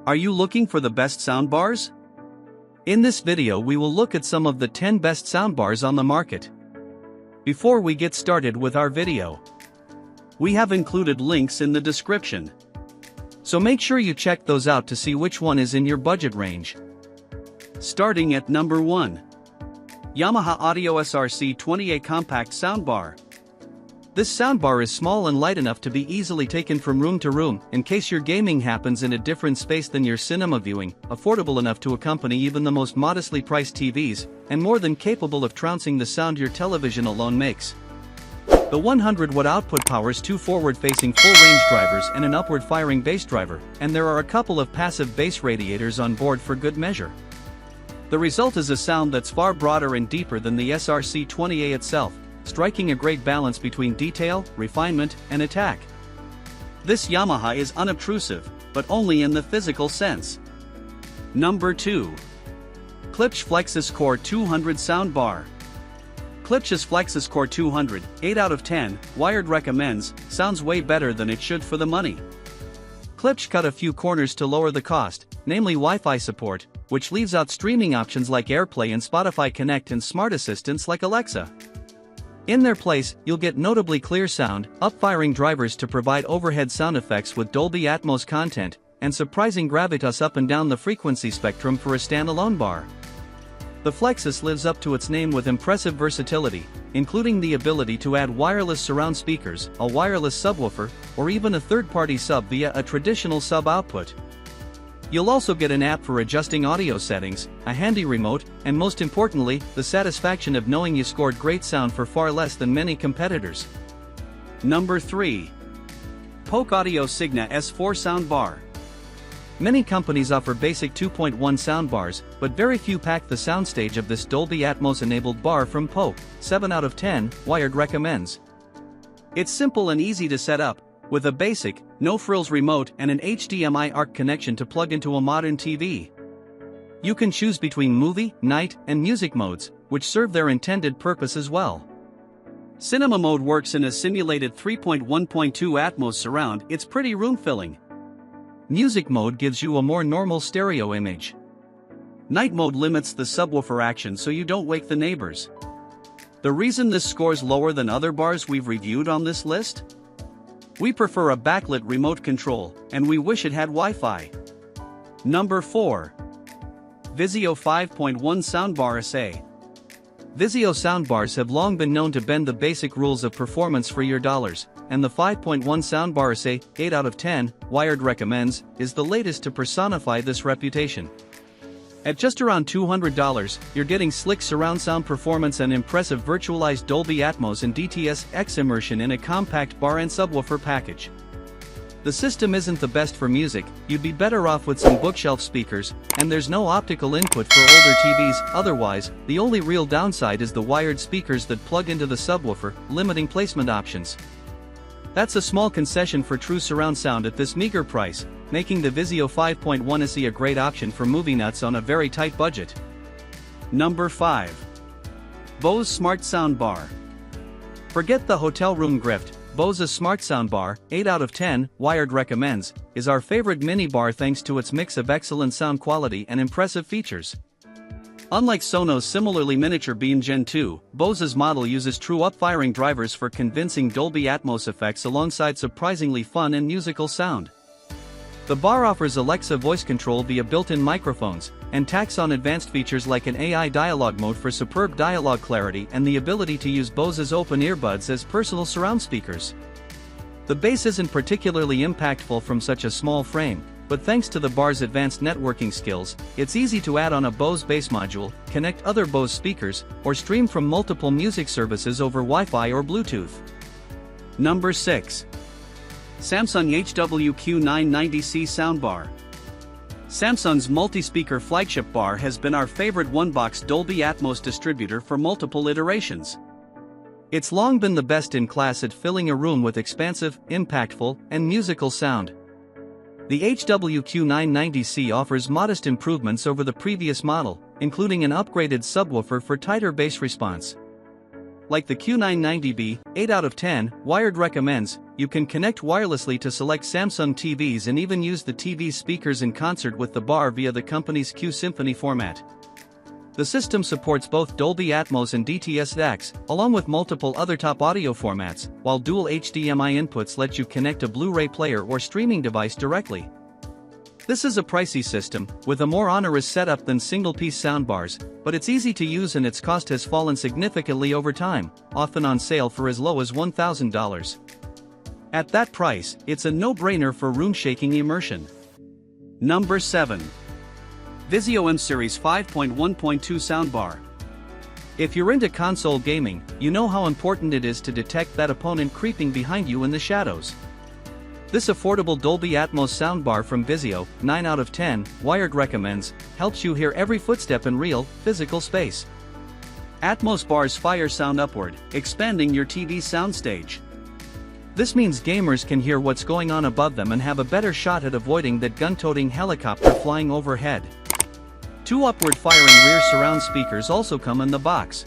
Are you looking for the best soundbars? In this video we will look at some of the 10 best soundbars on the market. Before we get started with our video, we have included links in the description. So make sure you check those out to see which one is in your budget range. Starting at number 1. Yamaha Audio SRC-20A Compact Soundbar. This soundbar is small and light enough to be easily taken from room to room, in case your gaming happens in a different space than your cinema viewing, affordable enough to accompany even the most modestly priced TVs, and more than capable of trouncing the sound your television alone makes. The 100-watt output powers 2 forward-facing full-range drivers and an upward-firing bass driver, and there are a couple of passive bass radiators on board for good measure. The result is a sound that's far broader and deeper than the SRC-20A itself, striking a great balance between detail, refinement, and attack. This Yamaha is unobtrusive, but only in the physical sense. Number 2. Klipsch Flexus Core 200 Soundbar. Klipsch's Flexus Core 200, 8 out of 10, Wired recommends, sounds way better than it should for the money. Klipsch cut a few corners to lower the cost, namely Wi-Fi support, which leaves out streaming options like AirPlay and Spotify Connect and smart assistants like Alexa. In their place, you'll get notably clear sound, up-firing drivers to provide overhead sound effects with Dolby Atmos content, and surprising gravitas up and down the frequency spectrum for a standalone bar. The Flexus lives up to its name with impressive versatility, including the ability to add wireless surround speakers, a wireless subwoofer, or even a third-party sub via a traditional sub output. You'll also get an app for adjusting audio settings, a handy remote, and most importantly, the satisfaction of knowing you scored great sound for far less than many competitors. Number 3. Polk Audio Signa S4 Soundbar. Many companies offer basic 2.1 soundbars, but very few pack the soundstage of this Dolby Atmos-enabled bar from Polk, 7 out of 10, Wired recommends. It's simple and easy to set up, with a basic, no-frills remote and an HDMI ARC connection to plug into a modern TV. You can choose between movie, night, and music modes, which serve their intended purpose as well. Cinema mode works in a simulated 3.1.2 Atmos surround, it's pretty room-filling. Music mode gives you a more normal stereo image. Night mode limits the subwoofer action so you don't wake the neighbors. The reason this scores lower than other bars we've reviewed on this list? We prefer a backlit remote control, and we wish it had Wi-Fi. Number 4. Vizio 5.1 Soundbar SE. Vizio soundbars have long been known to bend the basic rules of performance for your dollars, and the 5.1 Soundbar SE, 8 out of 10, Wired recommends, is the latest to personify this reputation. At just around $200, you're getting slick surround sound performance and impressive virtualized Dolby Atmos and DTS-X immersion in a compact bar and subwoofer package. The system isn't the best for music, you'd be better off with some bookshelf speakers, and there's no optical input for older TVs. Otherwise, the only real downside is the wired speakers that plug into the subwoofer, limiting placement options. That's a small concession for true surround sound at this meager price, making the Vizio 5.1 SE a great option for movie nuts on a very tight budget. Number 5. Bose Smart Soundbar. Forget the hotel room grift, Bose's Smart Soundbar, 8 out of 10, Wired recommends, is our favorite mini bar thanks to its mix of excellent sound quality and impressive features. Unlike Sonos' similarly miniature Beam Gen 2, Bose's model uses true up-firing drivers for convincing Dolby Atmos effects alongside surprisingly fun and musical sound. The bar offers Alexa voice control via built-in microphones, and tacks on advanced features like an AI dialogue mode for superb dialogue clarity and the ability to use Bose's open earbuds as personal surround speakers. The bass isn't particularly impactful from such a small frame, but thanks to the bar's advanced networking skills, it's easy to add on a Bose bass module, connect other Bose speakers, or stream from multiple music services over Wi-Fi or Bluetooth. Number 6. Samsung HWQ990C Soundbar. Samsung's multi-speaker flagship bar has been our favorite one-box Dolby Atmos distributor for multiple iterations. It's long been the best in class at filling a room with expansive, impactful, and musical sound. The HWQ990C offers modest improvements over the previous model, including an upgraded subwoofer for tighter bass response. like the Q990B, 8 out of 10, wired recommends. You can connect wirelessly to select Samsung TVs and even use the TV speakers in concert with the bar via the company's Q Symphony format. The system supports both Dolby Atmos and DTS DACs, along with multiple other top audio formats, while dual HDMI inputs let you connect a Blu-ray player or streaming device directly. This is a pricey system, with a more onerous setup than single-piece soundbars, but it's easy to use and its cost has fallen significantly over time, often on sale for as low as $1,000. At that price, it's a no-brainer for room-shaking immersion. Number 7. Vizio M Series 5.1.2 Soundbar. If you're into console gaming, you know how important it is to detect that opponent creeping behind you in the shadows. This affordable Dolby Atmos soundbar from Vizio, 9 out of 10, wired recommends, helps you hear every footstep in real, physical space. Atmos bars fire sound upward, expanding your TV's soundstage. This means gamers can hear what's going on above them and have a better shot at avoiding that gun-toting helicopter flying overhead. 2 upward-firing rear surround speakers also come in the box.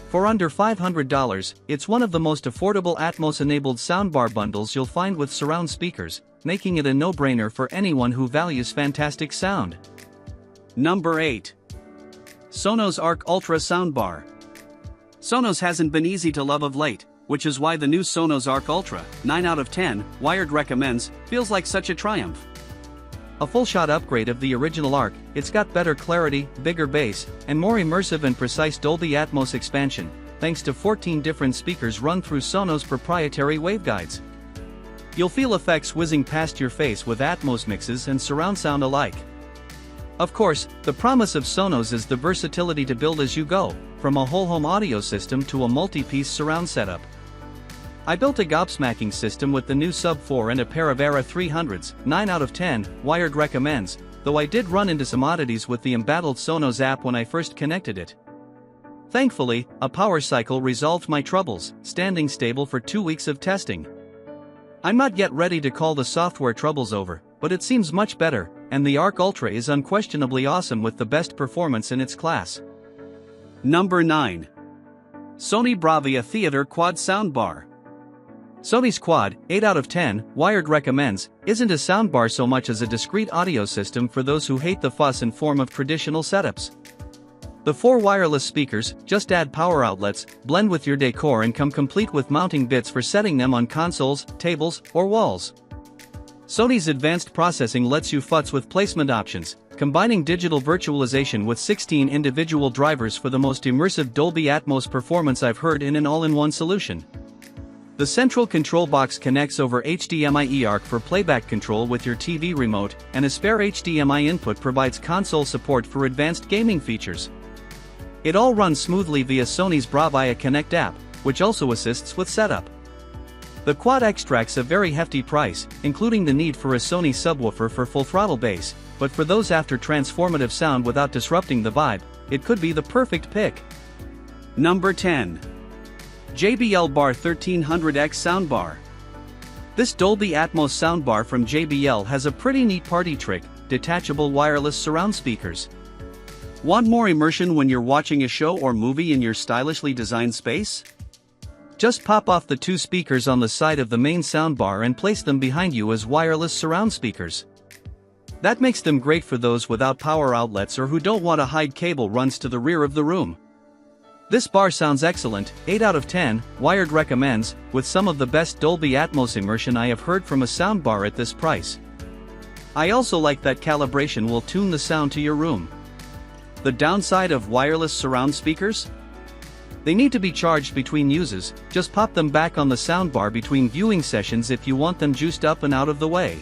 For under $500, it's one of the most affordable Atmos-enabled soundbar bundles you'll find with surround speakers, making it a no-brainer for anyone who values fantastic sound. Number 8. Sonos Arc Ultra Soundbar. Sonos hasn't been easy to love of late, which is why the new Sonos Arc Ultra, 9 out of 10, wired recommends, feels like such a triumph. A full-shot upgrade of the original Arc, it's got better clarity, bigger bass, and more immersive and precise Dolby Atmos expansion, thanks to 14 different speakers run through Sonos' proprietary waveguides. You'll feel effects whizzing past your face with Atmos mixes and surround sound alike. Of course, the promise of Sonos is the versatility to build as you go, from a whole-home audio system to a multi-piece surround setup. I built a gobsmacking system with the new Sub 4 and a pair of Era 300s, 9 out of 10, wired recommends, though I did run into some oddities with the embattled Sonos app when I first connected it. Thankfully, a power cycle resolved my troubles, standing stable for 2 weeks of testing. I'm not yet ready to call the software troubles over, but it seems much better, and the Arc Ultra is unquestionably awesome with the best performance in its class. Number 9. Sony Bravia Theater Quad Soundbar. Sony's Quad, 8 out of 10, wired recommends, isn't a soundbar so much as a discrete audio system for those who hate the fuss and form of traditional setups. The 4 wireless speakers, just add power outlets, blend with your decor and come complete with mounting bits for setting them on consoles, tables, or walls. Sony's advanced processing lets you futz with placement options, combining digital virtualization with 16 individual drivers for the most immersive Dolby Atmos performance I've heard in an all-in-one solution. The central control box connects over HDMI eARC for playback control with your TV remote, and a spare HDMI input provides console support for advanced gaming features. It all runs smoothly via Sony's Bravia Connect app, which also assists with setup. The Quad extracts a very hefty price, including the need for a Sony subwoofer for full throttle bass, but for those after transformative sound without disrupting the vibe, it could be the perfect pick. Number 10. JBL Bar 1300X Soundbar. This Dolby Atmos soundbar from JBL has a pretty neat party trick, detachable wireless surround speakers. Want more immersion when you're watching a show or movie in your stylishly designed space? Just pop off the 2 speakers on the side of the main soundbar and place them behind you as wireless surround speakers. That makes them great for those without power outlets or who don't want to hide cable runs to the rear of the room. This bar sounds excellent, 8 out of 10, wired recommends, with some of the best Dolby Atmos immersion I have heard from a soundbar at this price. I also like that calibration will tune the sound to your room. The downside of wireless surround speakers? They need to be charged between uses, just pop them back on the soundbar between viewing sessions if you want them juiced up and out of the way.